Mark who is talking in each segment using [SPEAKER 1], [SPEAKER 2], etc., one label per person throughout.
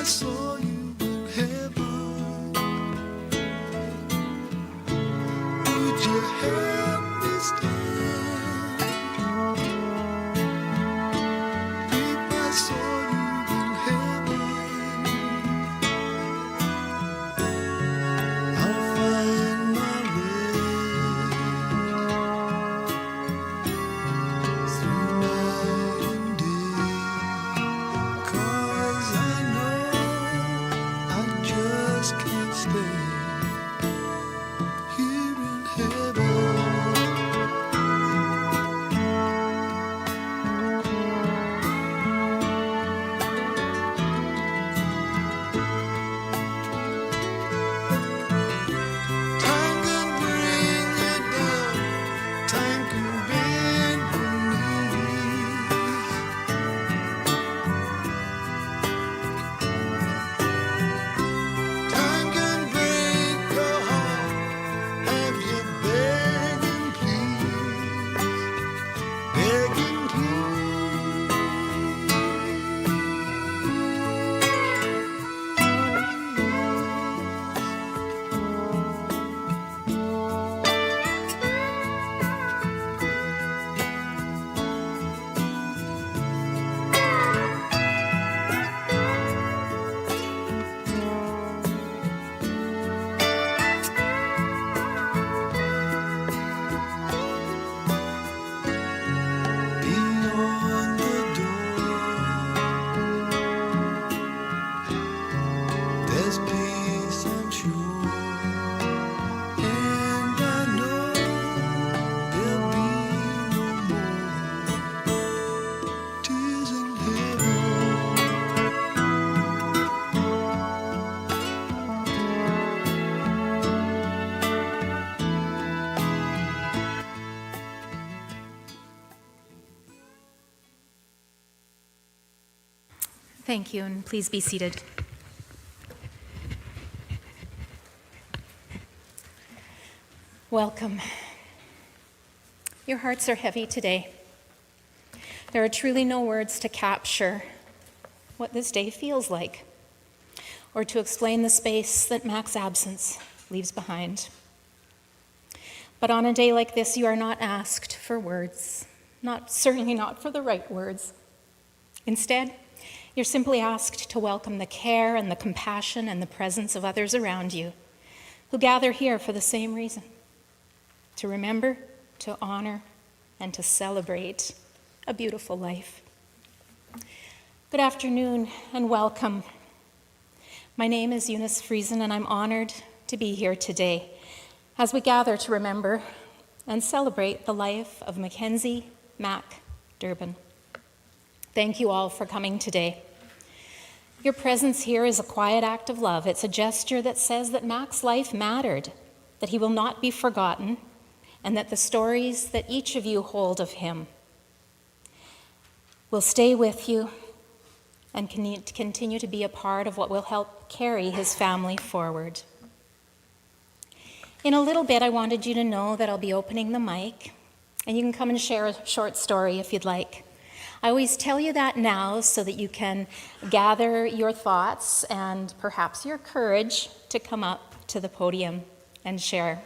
[SPEAKER 1] saw you in heaven, would you help me stand? If I saw you in heaven, I'll find my way through night and day, 'cause I know I just can't stay here in heaven. Time can bring you down, time can bend your knees. Time can break your heart, have you begging please, begging beyond the door. There's peace, I'm sure, and I know there'll be no more tears in heaven.
[SPEAKER 2] Thank you, and please be seated. Welcome. Your hearts are heavy today. There are truly no words to capture what this day feels like, or to explain the space that Mack's absence leaves behind. But on a day like this, you are not asked for words, certainly not for the right words. Instead, you're simply asked to welcome the care and the compassion and the presence of others around you who gather here for the same reason: to remember, to honor, and to celebrate a beautiful life. Good afternoon and welcome. My name is Eunice Friesen, and I'm honored to be here today as we gather to remember and celebrate the life of Mackenzie Mack Durban. Thank you all for coming today. Your presence here is a quiet act of love. It's a gesture that says that Mack's life mattered, that he will not be forgotten, and that the stories that each of you hold of him will stay with you and continue to be a part of what will help carry his family forward. In a little bit, I wanted you to know that I'll be opening the mic, and you can come and share a short story if you'd like. I always tell you that now so that you can gather your thoughts and perhaps your courage to come up to the podium and share.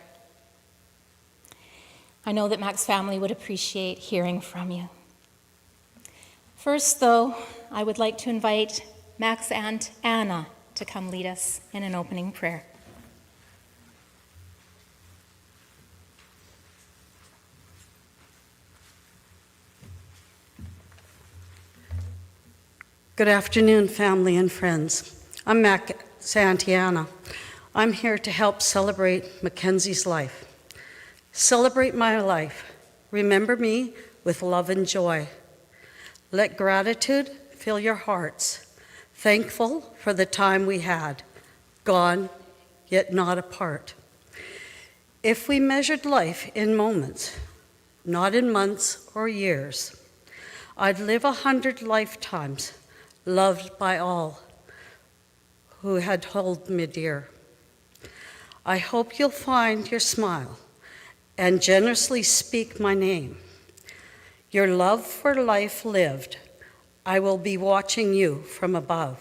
[SPEAKER 2] I know that Mack's family would appreciate hearing from you. First, though, I would like to invite Mack's Aunt Anna to come lead us in an opening prayer.
[SPEAKER 3] Good afternoon, family and friends. I'm Mack's Aunt Anna. I'm here to help celebrate Mackenzie's life. Celebrate my life. Remember me with love and joy. Let gratitude fill your hearts. Thankful for the time we had, gone yet not apart. If we measured life in moments, not in months or years, I'd live 100 lifetimes, loved by all who had held me dear. I hope you'll find your smile and generously speak my name. Your love for life lived, I will be watching you from above.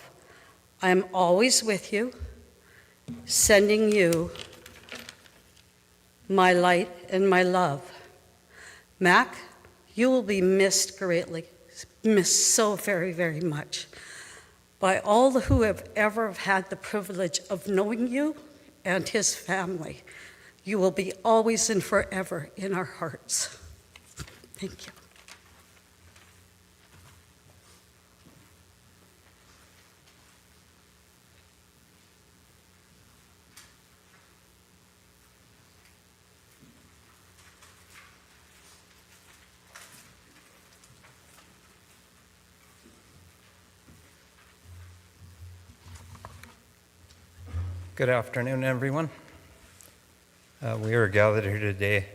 [SPEAKER 3] I am always with you, sending you my light and my love. Mack, you will be missed greatly, missed so very, very much by all who have ever had the privilege of knowing you and his family. You will be always and forever in our hearts. Thank you.
[SPEAKER 4] Good afternoon, everyone. We are gathered here today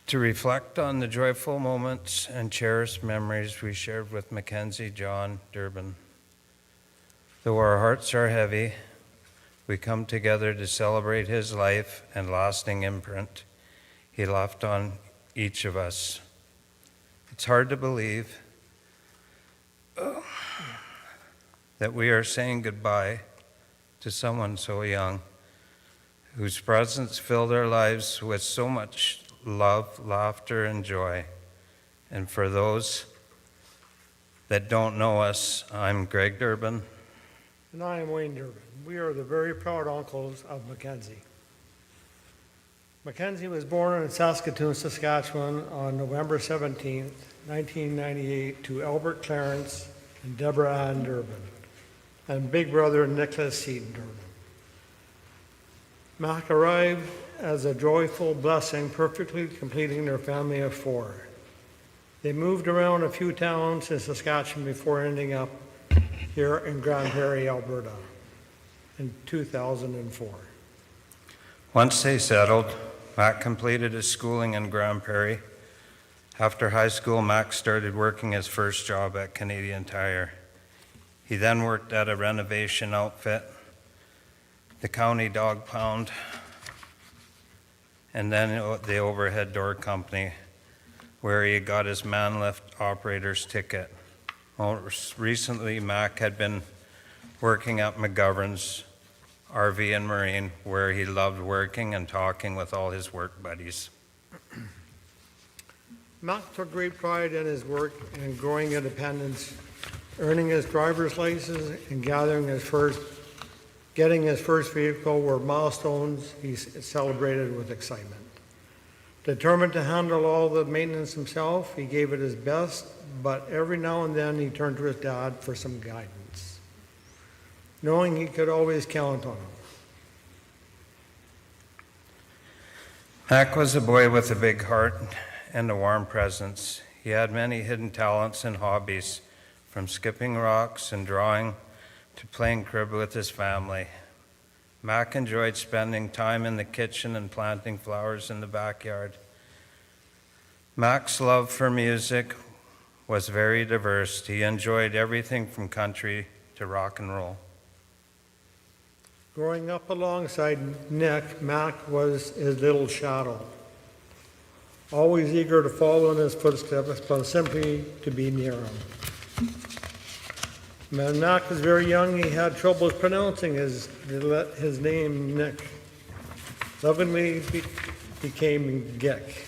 [SPEAKER 4] to reflect on the joyful moments and cherished memories we shared with Mackenzie John Durban. Though our hearts are heavy, we come together to celebrate his life and lasting imprint he left on each of us. It's hard to believe that we are saying goodbye to someone so young, whose presence filled our lives with so much love, laughter, and joy. And for those that don't know us, I'm Greg Durban.
[SPEAKER 5] And I am Wayne Durban. We are the very proud uncles of Mackenzie. Mackenzie was born in Saskatoon, Saskatchewan on November 17, 1998 to Albert Clarence and Deborah Ann Durban and big brother Nicholas Seaton Durban. Mack arrived as a joyful blessing, perfectly completing their family of four. They moved around a few towns in Saskatchewan before ending up here in Grande Prairie, Alberta in 2004.
[SPEAKER 4] Once they settled, Mack completed his schooling in Grande Prairie. After high school, Mack started working his first job at Canadian Tire. He then worked at a renovation outfit, the County Dog Pound, and then the Overhead Door Company, where he got his man lift operator's ticket. Most recently, Mack had been working at McGovern's RV and Marine, where he loved working and talking with all his work buddies.
[SPEAKER 5] Mack took great pride in his work and growing independence, earning his driver's license and getting his first vehicle were milestones he celebrated with excitement. Determined to handle all the maintenance himself, he gave it his best, but every now and then he turned to his dad for some guidance, knowing he could always count on him.
[SPEAKER 4] Mack was a boy with a big heart and a warm presence. He had many hidden talents and hobbies, from skipping rocks and drawing to playing crib with his family. Mack enjoyed spending time in the kitchen and planting flowers in the backyard. Mack's love for music was very diverse. He enjoyed everything from country to rock and roll.
[SPEAKER 5] Growing up alongside Nick, Mack was his little shadow, always eager to follow in his footsteps, but simply to be near him. When Mack was very young, he had troubles pronouncing his name, Nick. Lovingly became Gick.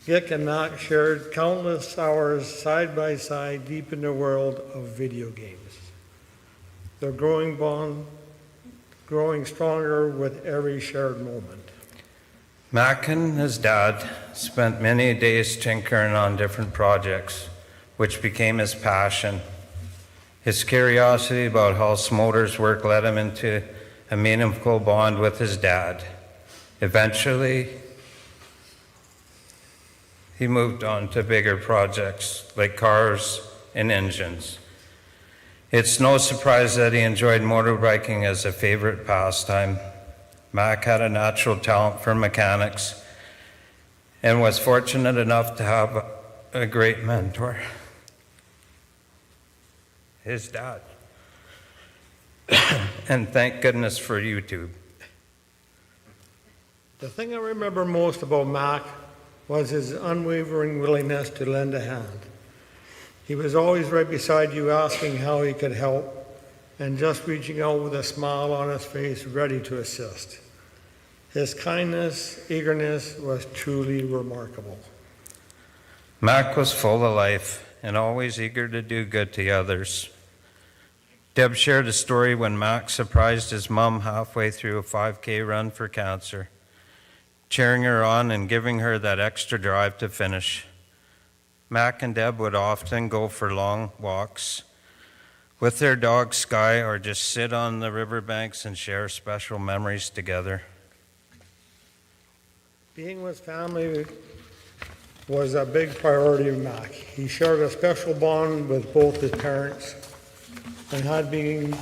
[SPEAKER 5] Gick and Mack shared countless hours side by side deep in the world of video games. Their growing bond growing stronger with every shared moment.
[SPEAKER 4] Mack and his dad spent many days tinkering on different projects, which became his passion. His curiosity about how motors work led him into a meaningful bond with his dad. Eventually, he moved on to bigger projects like cars and engines. It's no surprise that he enjoyed motorbiking as a favorite pastime. Mack had a natural talent for mechanics and was fortunate enough to have a great mentor, his dad. And thank goodness for YouTube.
[SPEAKER 5] The thing I remember most about Mack was his unwavering willingness to lend a hand. He was always right beside you asking how he could help and just reaching out with a smile on his face, ready to assist. His kindness, eagerness was truly remarkable.
[SPEAKER 4] Mack was full of life and always eager to do good to others. Deb shared a story when Mack surprised his mom halfway through a 5K run for cancer, cheering her on and giving her that extra drive to finish. Mack and Deb would often go for long walks with their dog Sky, or just sit on the riverbanks and share special memories together.
[SPEAKER 5] Being with family was a big priority of Mack. He shared a special bond with both his parents and had been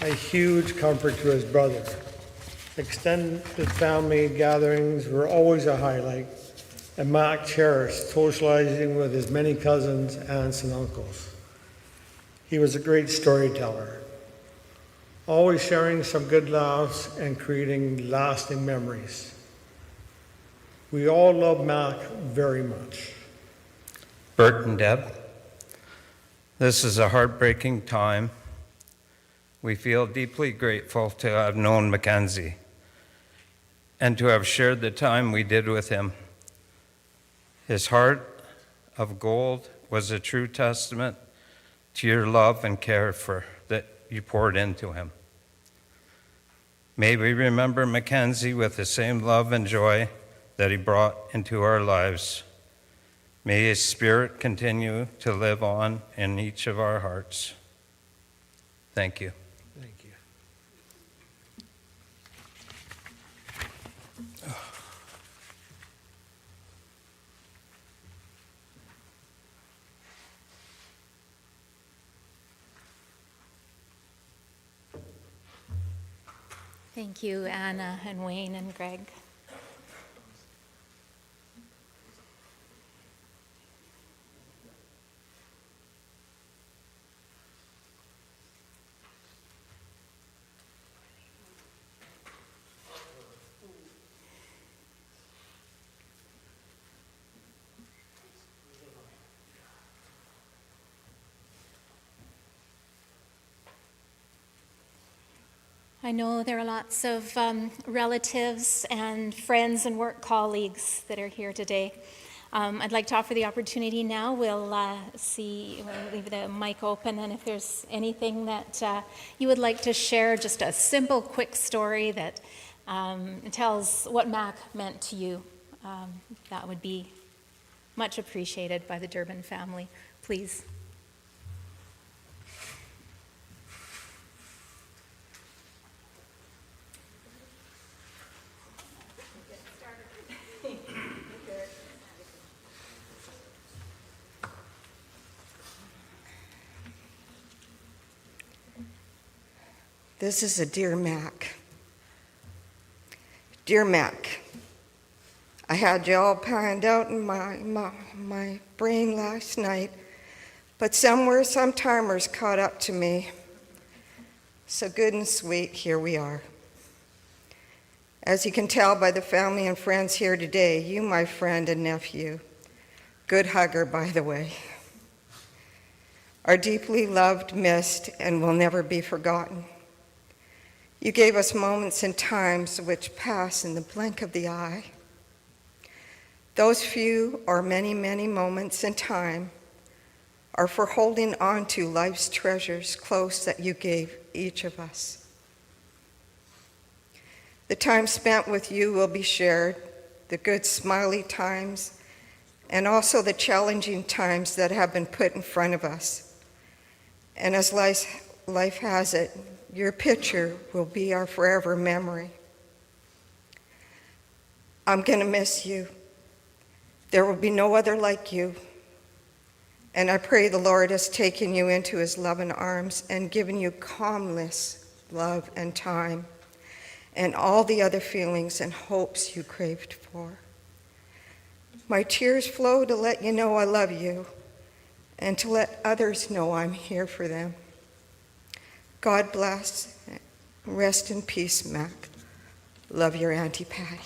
[SPEAKER 5] a huge comfort to his brother. Extended family gatherings were always a highlight, and Mack cherished socializing with his many cousins, aunts, and uncles. He was a great storyteller, always sharing some good laughs and creating lasting memories. We all love Mack very much.
[SPEAKER 4] Bert and Deb, this is a heartbreaking time. We feel deeply grateful to have known Mackenzie and to have shared the time we did with him. His heart of gold was a true testament to your love and care that you poured into him. May we remember Mackenzie with the same love and joy that he brought into our lives. May his spirit continue to live on in each of our hearts. Thank you.
[SPEAKER 5] Thank you.
[SPEAKER 2] Thank you, Anna and Wayne and Greg. I know there are lots of relatives and friends and work colleagues that are here today. I'd like to offer the opportunity now. We'll leave the mic open, and if there's anything that you would like to share, just a simple, quick story that tells what Mack meant to you, that would be much appreciated by the Durban family. Please.
[SPEAKER 6] This is a dear Mack. Dear Mack, I had you all planned out in my brain last night, but some timers caught up to me. So good and sweet, here we are. As you can tell by the family and friends here today, you, my friend and nephew, good hugger, by the way, are deeply loved, missed, and will never be forgotten. You gave us moments and times which pass in the blink of the eye. Those few or many, many moments in time are for holding on to life's treasures close that you gave each of us. The time spent with you will be shared, the good smiley times, and also the challenging times that have been put in front of us. And as life has it, your picture will be our forever memory. I'm going to miss you. There will be no other like you. And I pray the Lord has taken you into his loving arms and given you calmness, love, and time, and all the other feelings and hopes you craved for. My tears flow to let you know I love you and to let others know I'm here for them. God bless. Rest in peace, Mack. Love your Auntie Patty.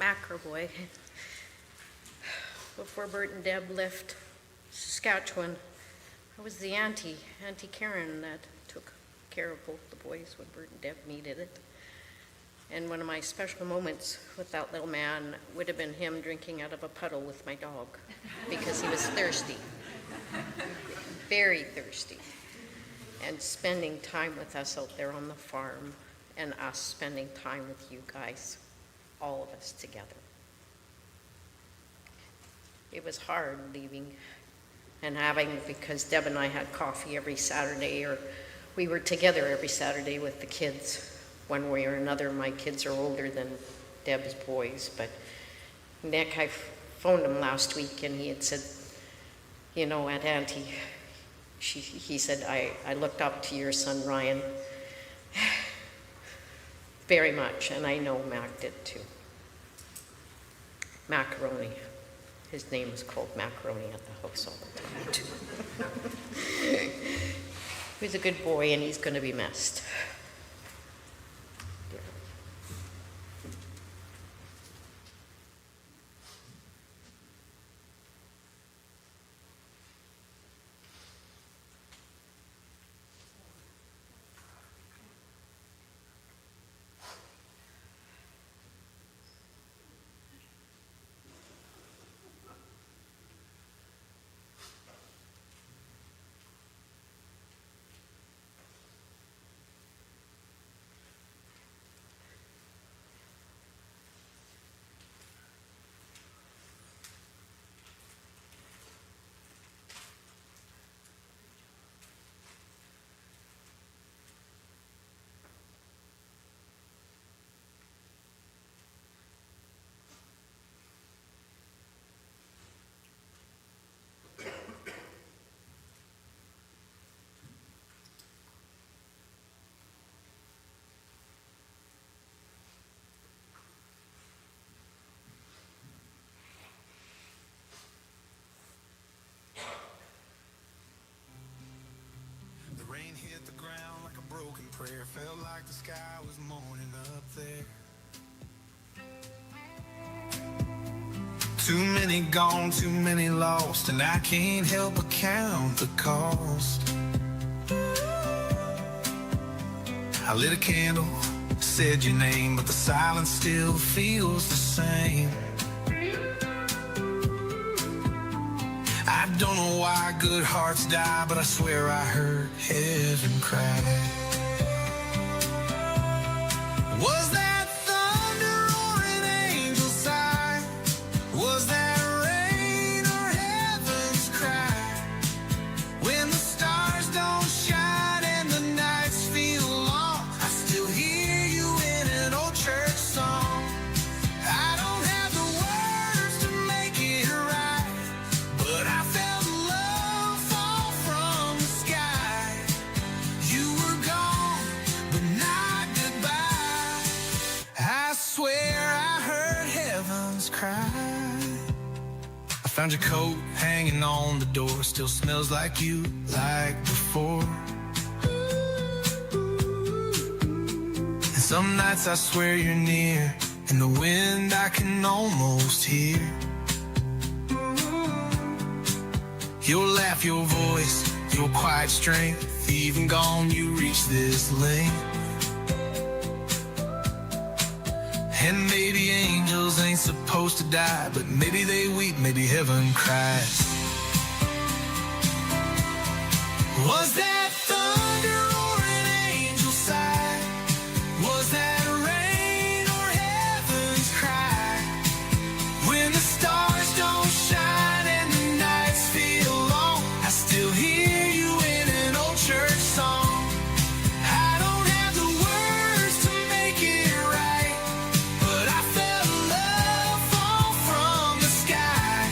[SPEAKER 7] Macroboy. Before Bert and Deb left Saskatchewan, I was the Auntie Karen that took care of both the boys when Bert and Deb needed it. And one of my special moments with that little man would have been him drinking out of a puddle with my dog because he was thirsty, very thirsty, and spending time with us out there on the farm and us spending time with you guys, all of us together. It was hard leaving and having, because Deb and I had coffee every Saturday, or we were together every Saturday with the kids. One way or another, my kids are older than Deb's boys, but Nick, I phoned him last week and he had said, you know, Aunt Auntie, he said, I looked up to your son Ryan very much, and I know Mack did too. Macaroni. His name was called Macaroni at the house all the time too. He was a good boy and he's going to be missed.
[SPEAKER 1] The rain hit the ground like a broken prayer. Felt like the sky was mourning up there. Too many gone, too many lost, and I can't help but count the cost. I lit a candle, said your name, but the silence still feels the same. I don't know why good hearts die, but I swear I heard heaven cry. Was that thunder or an angel's sigh? Was that rain or heaven's cry? When the stars don't shine and the nights feel long, I still hear you in an old church song. I don't have the words to make it right, but I felt love fall from the sky. You were gone, but not goodbye. I swear I heard heaven's cry. I found your coat hanging on the door, still smells like you, like before. And some nights I swear you're near, in the wind I can almost hear your laugh, your voice, your quiet strength. Even gone, you reach this length. And maybe angels ain't supposed to die, but maybe they weep, maybe heaven cries. Was that thunder or an angel's sigh? Was that rain or heaven's cry? When the stars don't shine and the nights feel long, I still hear you in an old church song. I don't have the words to make it right, but I felt love fall from the sky.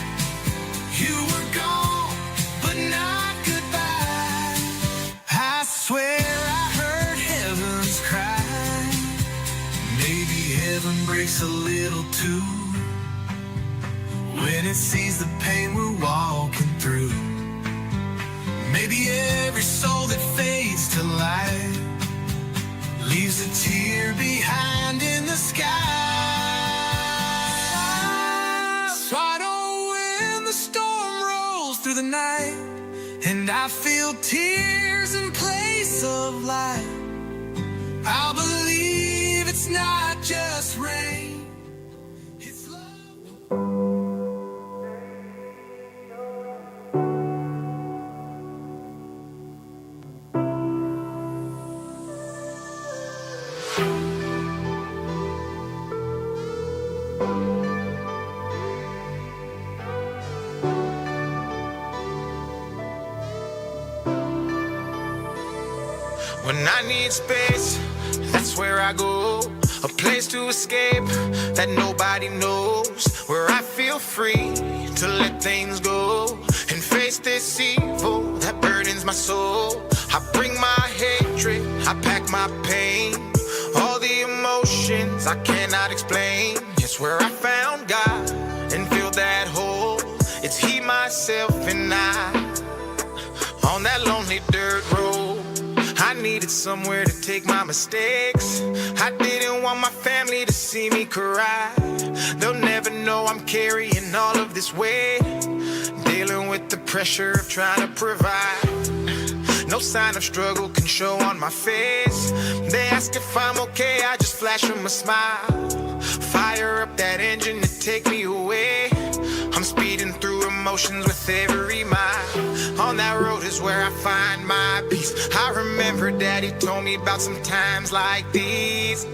[SPEAKER 1] You were gone, but not goodbye. I swear I heard heaven's cry. Maybe heaven breaks a little too when it sees the pain we're walking through. Maybe every soul that fades to light leaves a tear behind in the sky. feel tears in place of light. I'll believe it's not just rain. It's love. When I need space, that's where I go. A place to escape that nobody knows. Where I feel free to let things go and face this evil that burdens my soul. I bring my hatred, I pack my pain. All the emotions I cannot explain. It's where I found God and filled that hole. It's He, myself, and I on that lonely dirt road. I needed somewhere to take my mistakes. I didn't want my family to see me cry. They'll never know I'm carrying all of this weight, dealing with the pressure of trying to provide. No sign of struggle can show on my face. They ask if I'm okay, I just flash them a smile. Fire up that engine to take me away. I'm speeding through emotions with every mile. On that road is where I find my peace. I remember Daddy told me about some times like these.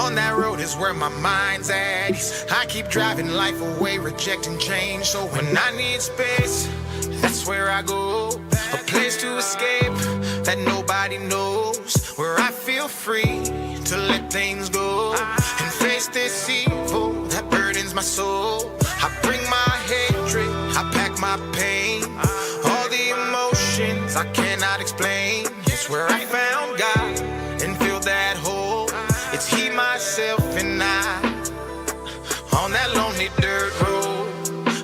[SPEAKER 1] On that road is where my mind's at ease. I keep driving life away, rejecting change. So when I need space, that's where I go. A place to escape that nobody knows. Where I feel free to let things go and face this evil that burdens my soul. I bring my hatred, I pack my pain. All the emotions I cannot explain. It's where I found God and filled that hole. It's He, myself, and I on that lonely dirt road.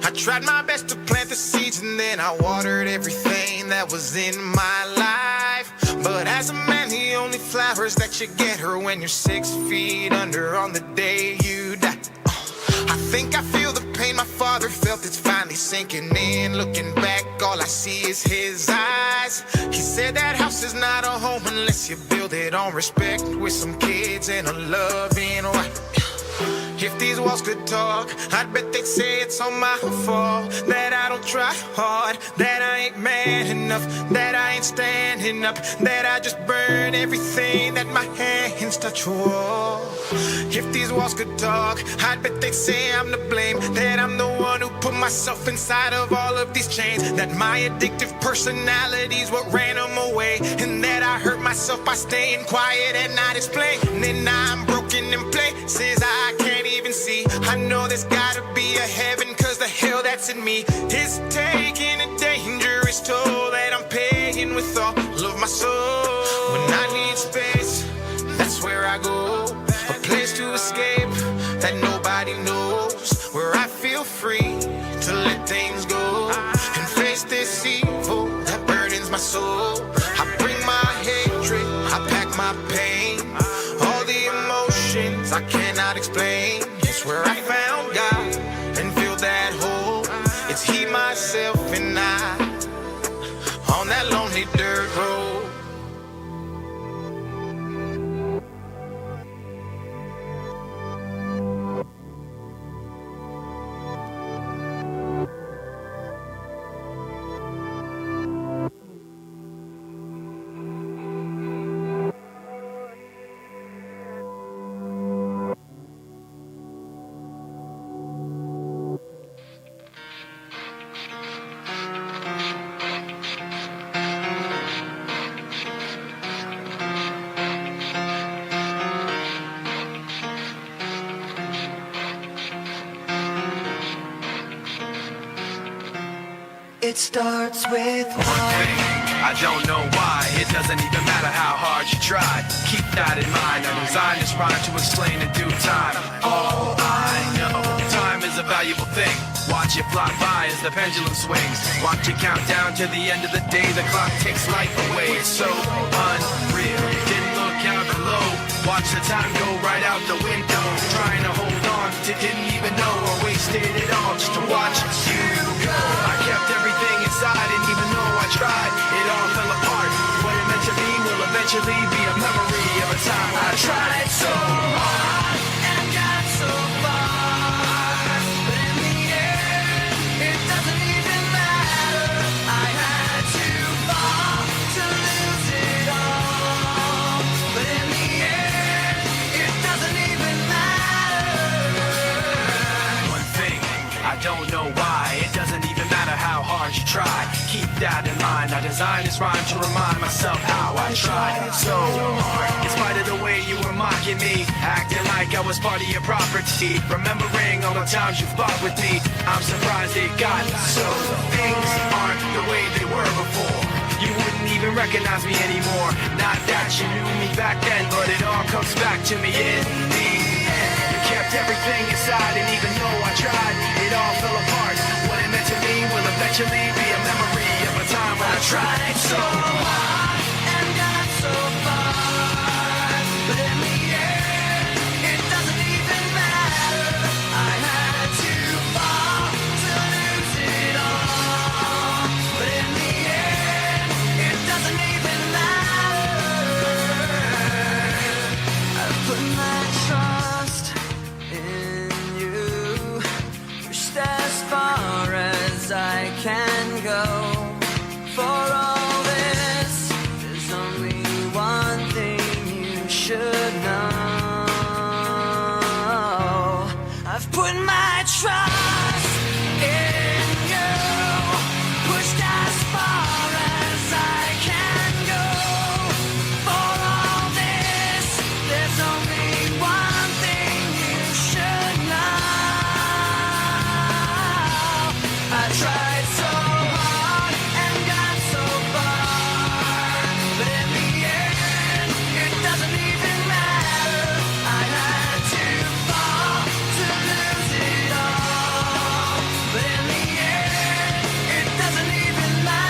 [SPEAKER 1] I tried my best to plant the seeds and then I watered everything that was in my life. But as a man, the only flowers that you get are when you're 6 feet under on the day you die. I think I feel the pain my father felt, it's finally sinking in. Looking back, all I see is his eyes. He said that house is not a home unless you build it on respect, with some kids and a loving wife. If these walls could talk, I'd bet they'd say it's all my fault. That I don't try hard, that I ain't man enough, that I ain't standing up, that I just burn everything that my hands touch. Whoa. If these walls could talk, I'd bet they'd say I'm to blame, that I'm the one who put myself inside of all of these chains, that my addictive personality's what ran them away, and that I hurt myself by staying quiet and not explaining. I'm broken in places I can't even see. I know there's gotta be a heaven, cause the hell that's in me is taking a dangerous toll that I'm paying with all of my soul. When I need space, that's where I go. A place to escape that nobody knows. Where I feel free to let things go and face this evil that burdens my soul. I bring my hatred, I pack my pain. All the emotions I cannot explain. It's where I found God and filled that hole. It's He, myself, and I on that lonely dirt road.
[SPEAKER 8] It starts with
[SPEAKER 9] one thing, I don't know why. It doesn't even matter how hard you try. Keep that in mind. I designed this rhyme to explain in due time. All I know, time is a valuable thing. Watch it fly by as the pendulum swings. Watch it count down to the end of the day. The clock takes life away. It's so unreal. Didn't look out below. Watch the time go right out the window. Trying to hold on to didn't even know, or wasted it all just to watch you go. I kept everything inside, and even though I tried, it all fell apart. What it meant to be will eventually be a memory of a time I tried so hard and got so far. But in the end, it doesn't even matter. I had to fall to lose it all. But in the end, it doesn't even matter. One thing, I don't know why. It doesn't even matter how hard you try. Keep that in mind. I designed this rhyme to remind myself how I tried so hard. In spite of the way you were mocking me, acting like I was part of your property, remembering all the times you fought with me, I'm surprised it got so. Things aren't the way they were before. You wouldn't even recognize me anymore. Not that you knew me back then, but it all comes back to me in the end. You kept everything inside, and even though I tried, it all fell apart. What it meant to me will eventually be a memory of a time when I tried so hard and got so far. But in the end, it doesn't even matter. I had to fall to lose it all. But in the end, it doesn't even matter. I put my trust in you, pushed as far as I can go. For all this, there's only one thing you should know. I've put my trust in you, pushed as far as I can go. For all this, there's only one thing you should know. I tried so hard and got so far, but in the end, it doesn't even matter. I had to fall to lose it all, but in the end, it doesn't even matter.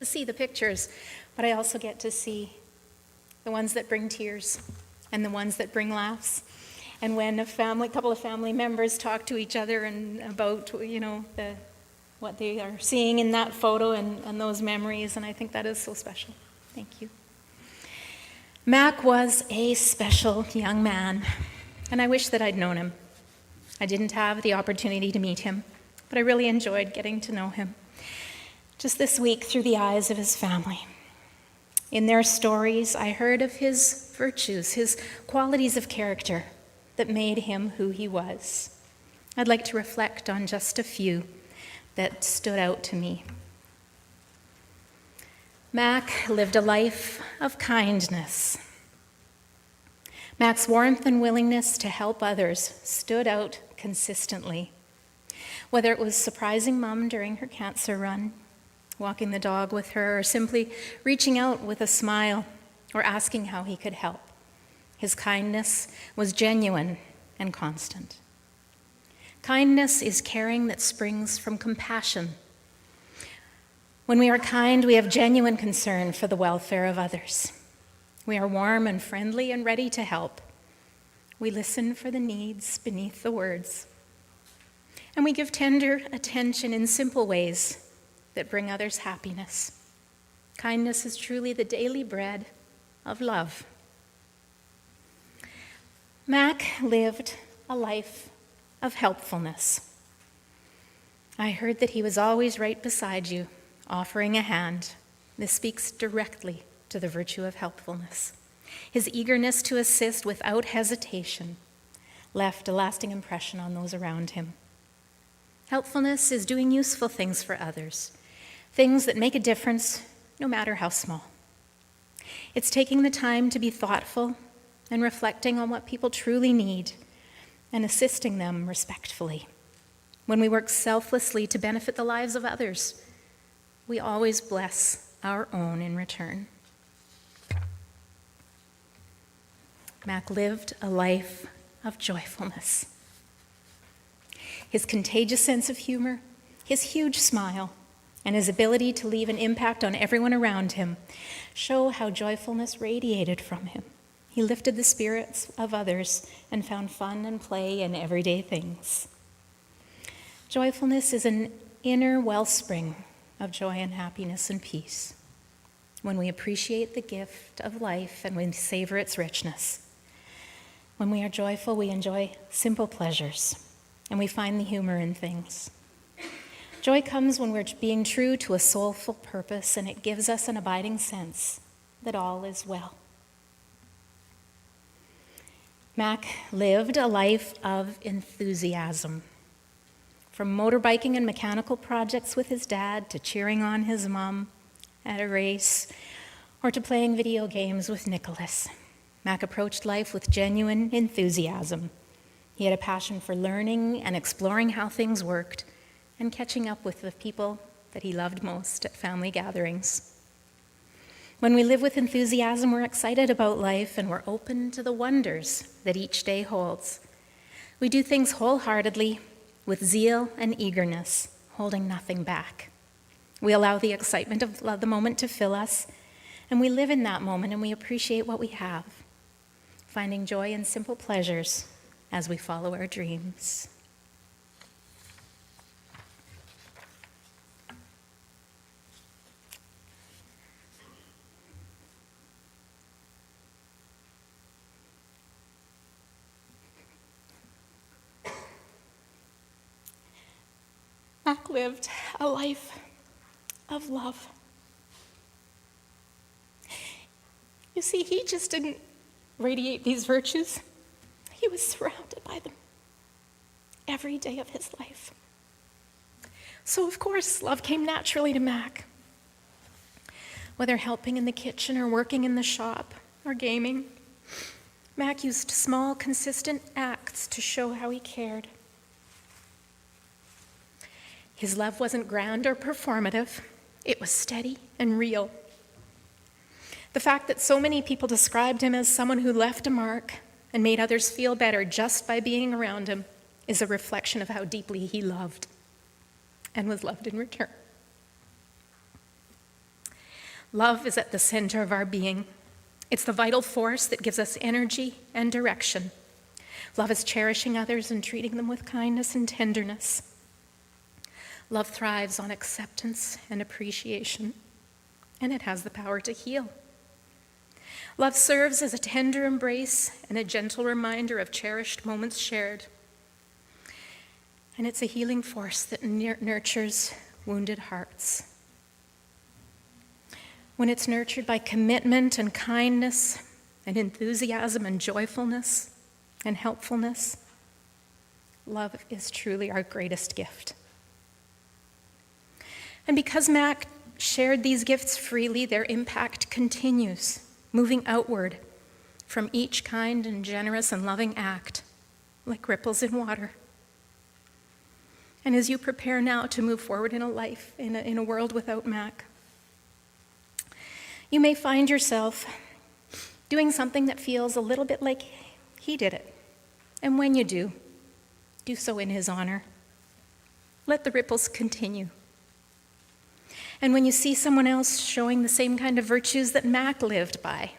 [SPEAKER 2] To see the pictures, but I also get to see the ones that bring tears and the ones that bring laughs. And when a couple of family members talk to each other and about, what they are seeing in that photo and those memories, and I think that is so special. Thank you. Mack was a special young man, and I wish that I'd known him. I didn't have the opportunity to meet him, but I really enjoyed getting to know him. Just this week, through the eyes of his family. In their stories, I heard of his virtues, his qualities of character that made him who he was. I'd like to reflect on just a few that stood out to me. Mack lived a life of kindness. Mack's warmth and willingness to help others stood out consistently. Whether it was surprising Mom during her cancer run, walking the dog with her, or simply reaching out with a smile or asking how he could help. His kindness was genuine and constant. Kindness is caring that springs from compassion. When we are kind, we have genuine concern for the welfare of others. We are warm and friendly and ready to help. We listen for the needs beneath the words. And we give tender attention in simple ways that bring others happiness. Kindness is truly the daily bread of love. Mack lived a life of helpfulness. I heard that he was always right beside you, offering a hand. This speaks directly to the virtue of helpfulness. His eagerness to assist without hesitation left a lasting impression on those around him. Helpfulness is doing useful things for others, things that make a difference no matter how small. It's taking the time to be thoughtful and reflecting on what people truly need and assisting them respectfully. When we work selflessly to benefit the lives of others, we always bless our own in return. Mack lived a life of joyfulness. His contagious sense of humor, his huge smile, and his ability to leave an impact on everyone around him show how joyfulness radiated from him. He lifted the spirits of others and found fun and play in everyday things. Joyfulness is an inner wellspring of joy and happiness and peace. When we appreciate the gift of life and we savor its richness. When we are joyful, we enjoy simple pleasures and we find the humor in things. Joy comes when we're being true to a soulful purpose, and it gives us an abiding sense that all is well. Mack lived a life of enthusiasm. From motorbiking and mechanical projects with his dad to cheering on his mom at a race or to playing video games with Nicholas, Mack approached life with genuine enthusiasm. He had a passion for learning and exploring how things worked and catching up with the people that he loved most at family gatherings. When we live with enthusiasm, we're excited about life and we're open to the wonders that each day holds. We do things wholeheartedly, with zeal and eagerness, holding nothing back. We allow the excitement of the moment to fill us, and we live in that moment and we appreciate what we have, finding joy in simple pleasures as we follow our dreams. Mack lived a life of love. You see, he just didn't radiate these virtues. He was surrounded by them every day of his life. So, of course, love came naturally to Mack. Whether helping in the kitchen or working in the shop or gaming, Mack used small, consistent acts to show how he cared. His love wasn't grand or performative. It was steady and real. The fact that so many people described him as someone who left a mark and made others feel better just by being around him is a reflection of how deeply he loved and was loved in return. Love is at the center of our being. It's the vital force that gives us energy and direction. Love is cherishing others and treating them with kindness and tenderness. Love thrives on acceptance and appreciation, and it has the power to heal. Love serves as a tender embrace and a gentle reminder of cherished moments shared. And it's a healing force that nurtures wounded hearts. When it's nurtured by commitment and kindness and enthusiasm and joyfulness and helpfulness, love is truly our greatest gift. And because Mack shared these gifts freely, their impact continues, moving outward from each kind and generous and loving act, like ripples in water. And as you prepare now to move forward in a life, in a world without Mack, you may find yourself doing something that feels a little bit like he did it. And when you do so in his honor. Let the ripples continue. And when you see someone else showing the same kind of virtues that Mack lived by,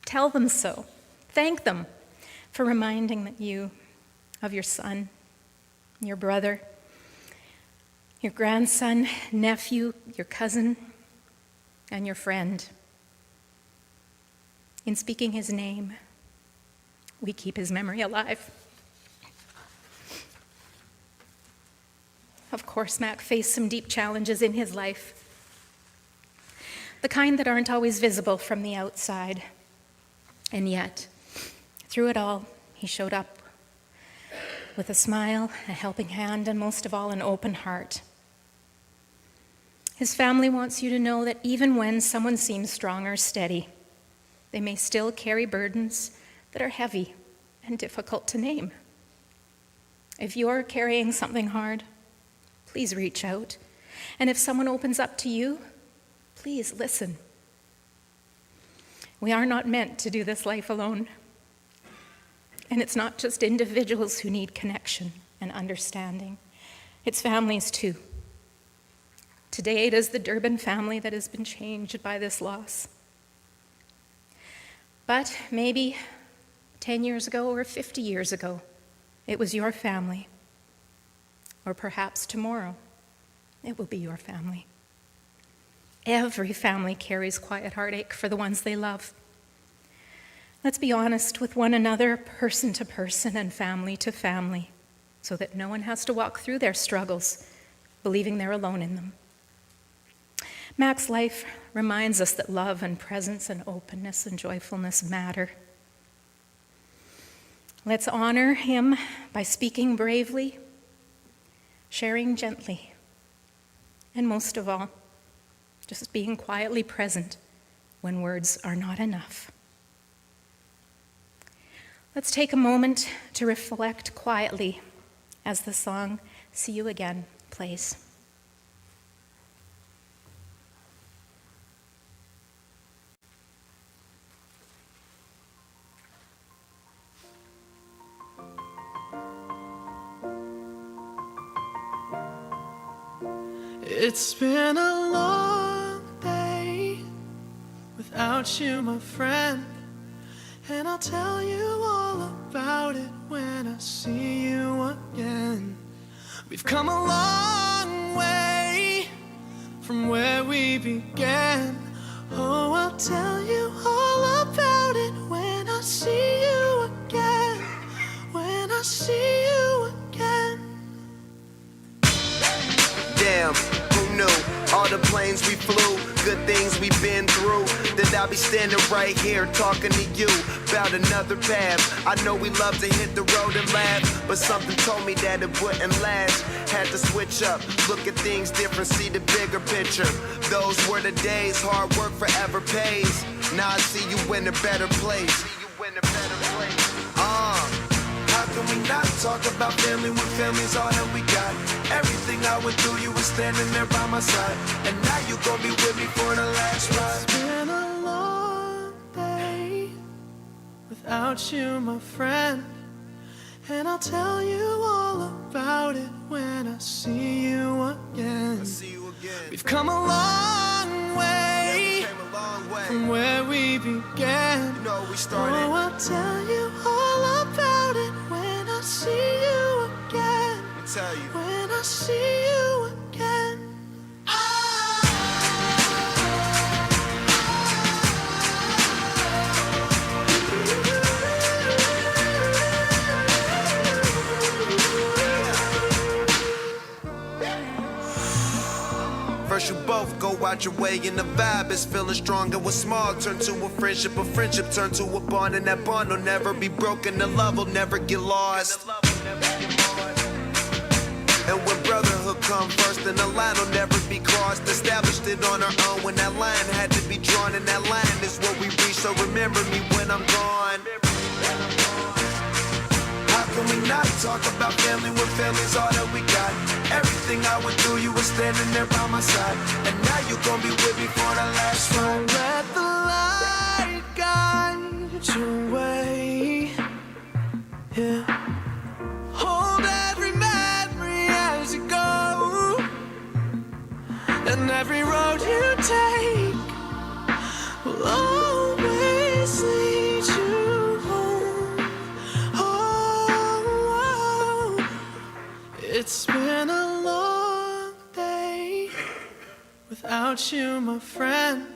[SPEAKER 2] tell them so. Thank them for reminding you of your son, your brother, your grandson, nephew, your cousin, and your friend. In speaking his name, we keep his memory alive. Of course, Mack faced some deep challenges in his life, the kind that aren't always visible from the outside. And yet, through it all, he showed up with a smile, a helping hand, and most of all, an open heart. His family wants you to know that even when someone seems strong or steady, they may still carry burdens that are heavy and difficult to name. If you're carrying something hard, please reach out. And if someone opens up to you, please listen. We are not meant to do this life alone. And it's not just individuals who need connection and understanding. It's families too. Today it is the Durban family that has been changed by this loss. But maybe 10 years ago or 50 years ago, it was your family. Or perhaps tomorrow, it will be your family. Every family carries quiet heartache for the ones they love. Let's be honest with one another, person to person and family to family, so that no one has to walk through their struggles believing they're alone in them. Mack's life reminds us that love and presence and openness and joyfulness matter. Let's honor him by speaking bravely, sharing gently, and most of all, just being quietly present when words are not enough. Let's take a moment to reflect quietly as the song "See You Again" plays.
[SPEAKER 10] It's been a long day without you, my friend, and I'll tell you all about it when I see you again. We've come a long way from where we began. Oh, I'll tell you all about it when I see you again. When I see you again.
[SPEAKER 11] Damn, who knew? All the planes we flew, good things we've been through, that I'll be standing right here talking to you about another path. I know we love to hit the road and laugh, but something told me that it wouldn't last. Had to switch up, look at things different, see the bigger picture. Those were the days, hard work forever pays. Now I see you in a better place. How can we not talk about family when family's all that we got? Everything I went through, you were standing there by my side, and now you gon' be with me for the last ride.
[SPEAKER 10] It's been a long day without you, my friend, and I'll tell you all about it when I see you again. We've come a long way, from where we began.
[SPEAKER 11] You know we started.
[SPEAKER 10] Oh, I'll tell you all about it when I see you again.
[SPEAKER 11] Tell you.
[SPEAKER 10] When I see you again.
[SPEAKER 11] First you both go out your way and the vibe is feeling stronger. What's small turn to a friendship turn to a bond, and that bond will never be broken. The love will never get lost. And when brotherhood come first, then the line will never be crossed. Established it on our own when that line had to be drawn, and that line is what we reach. So remember me when I'm gone. How can we not talk about family when family's all that we got? Everything I went through, you were standing there by my side, and now you gon' be with me for the last ride.
[SPEAKER 10] Let the light guide your way. Yeah. Hold every memory as you go, and every road you take will always lead you home. Oh, it's been a long day without you, my friend,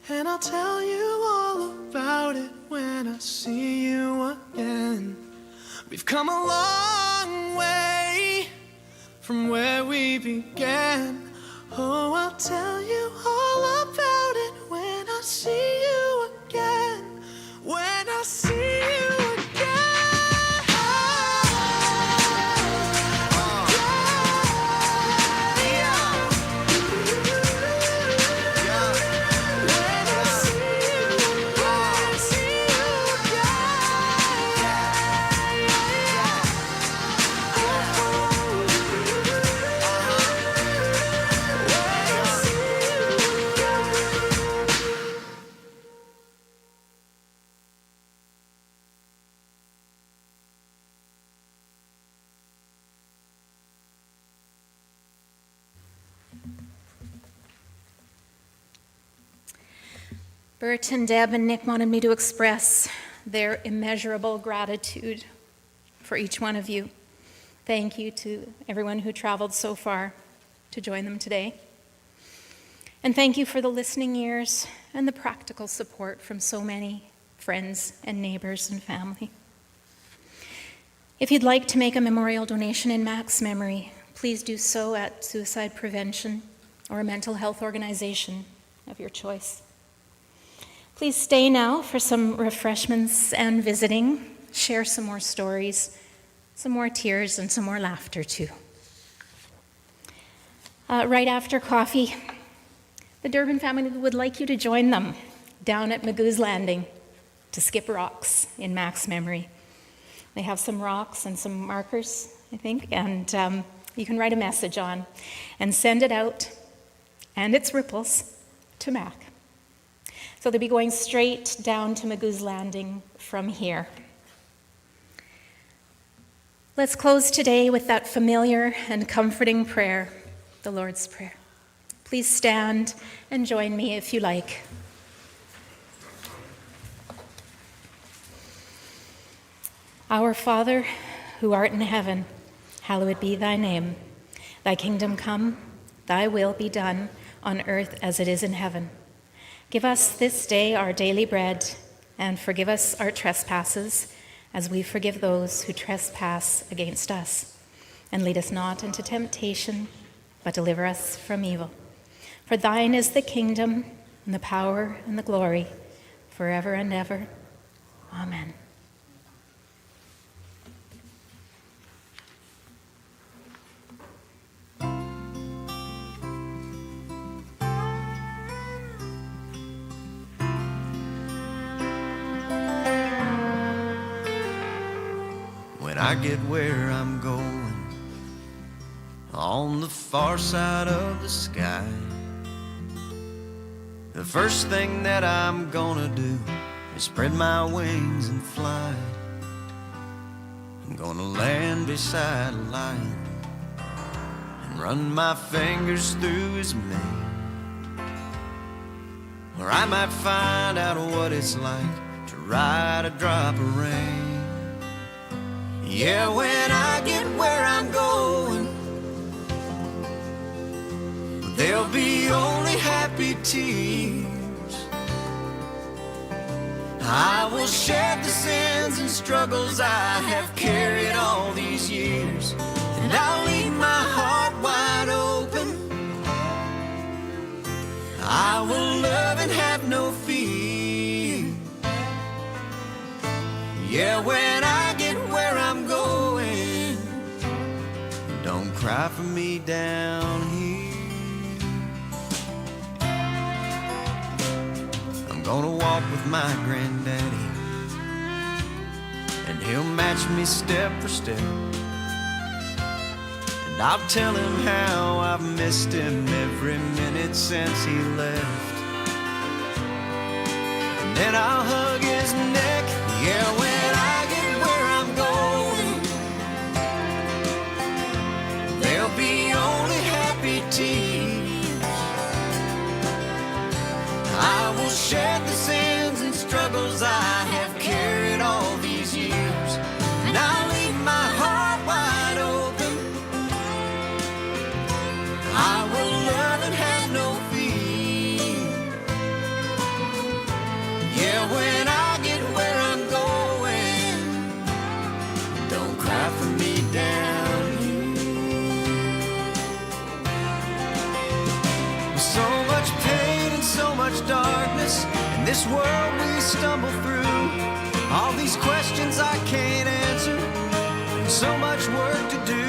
[SPEAKER 10] and I'll tell you all about it when I see you again. We've come a long way from where we began. Oh, I'll tell you all about it when I see you again. When I see you again.
[SPEAKER 2] Bert and Deb and Nick wanted me to express their immeasurable gratitude for each one of you. Thank you to everyone who traveled so far to join them today. And thank you for the listening ears and the practical support from so many friends and neighbors and family. If you'd like to make a memorial donation in Mack's memory, please do so at suicide prevention or a mental health organization of your choice. Please stay now for some refreshments and visiting. Share some more stories, some more tears, and some more laughter too. Right after coffee, the Durban family would like you to join them down at Magoo's Landing to skip rocks in Mack's memory. They have some rocks and some markers, I think, and you can write a message on and send it out and its ripples to Mack. So they'll be going straight down to Magoo's Landing from here. Let's close today with that familiar and comforting prayer, the Lord's Prayer. Please stand and join me if you like. Our Father, who art in heaven, hallowed be thy name. Thy kingdom come, thy will be done on earth as it is in heaven. Give us this day our daily bread, and forgive us our trespasses, as we forgive those who trespass against us. And lead us not into temptation, but deliver us from evil. For thine is the kingdom, and the power, and the glory, forever and ever. Amen.
[SPEAKER 8] When I get where I'm going, on the far side of the sky, the first thing that I'm gonna do is spread my wings and fly. I'm gonna land beside a lion and run my fingers through his mane. Or I might find out what it's like to ride a drop of rain. Yeah, when I get where I'm going, there'll be only happy tears. I will shed the sins and struggles I have carried all these years, and I'll leave my heart wide open. I will love and have no fear. Yeah, when I get where I'm going, don't cry for me down here. I'm gonna walk with my granddaddy, and he'll match me step for step. And I'll tell him how I've missed him every minute since he left. And then I'll hug his neck. Yeah, when I get where I'm going, there'll be only happy tears. I will shed the sins and struggles I have carried all these years, and I'll leave my heart wide open. I will love and have no fear. Yeah, when I get where I'm going, don't cry for me down here. With so much pain and so much darkness in this world we stumble through, all these questions I can't answer, and so much work to do.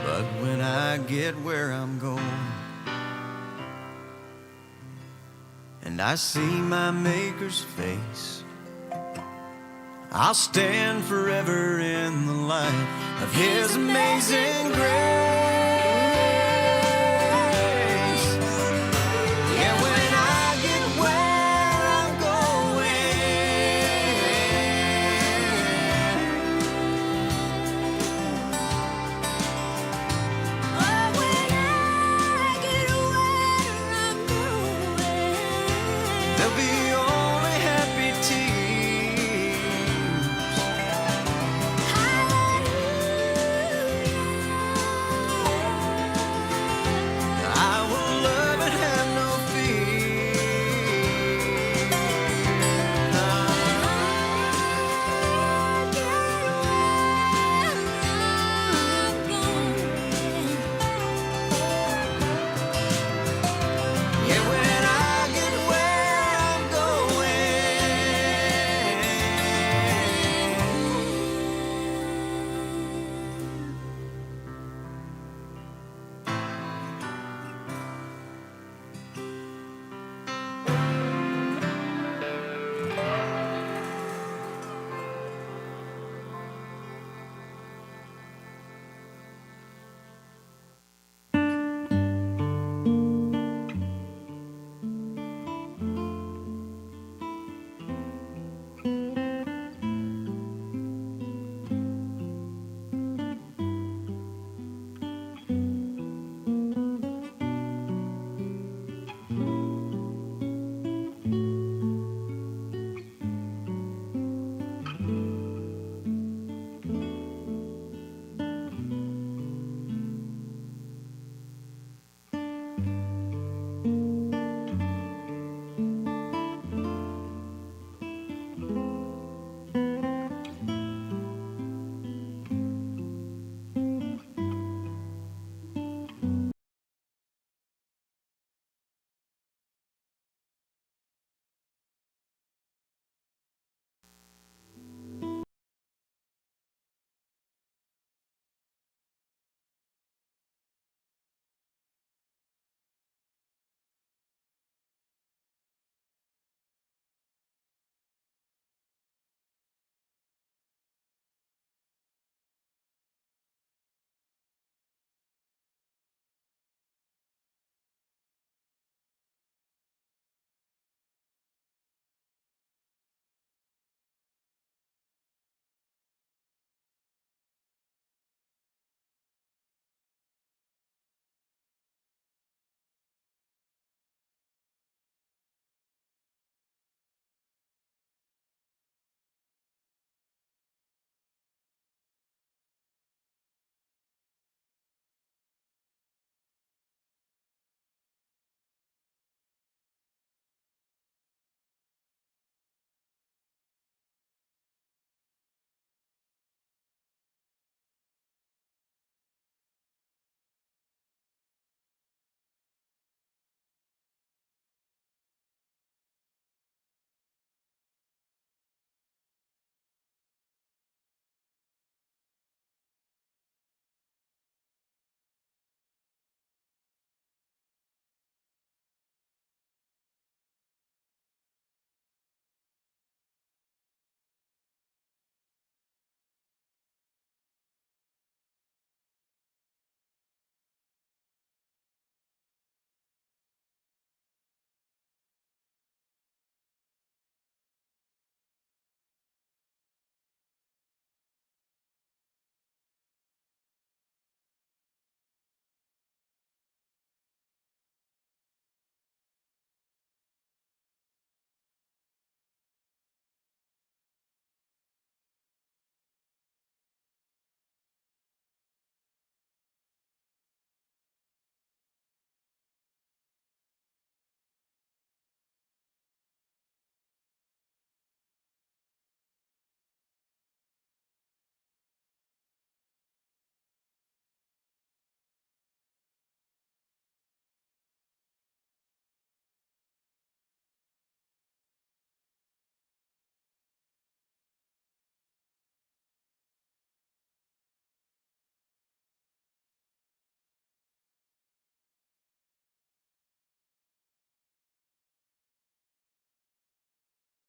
[SPEAKER 8] But when I get where I'm going, and I see my Maker's face, I'll stand forever in the light of His amazing grace.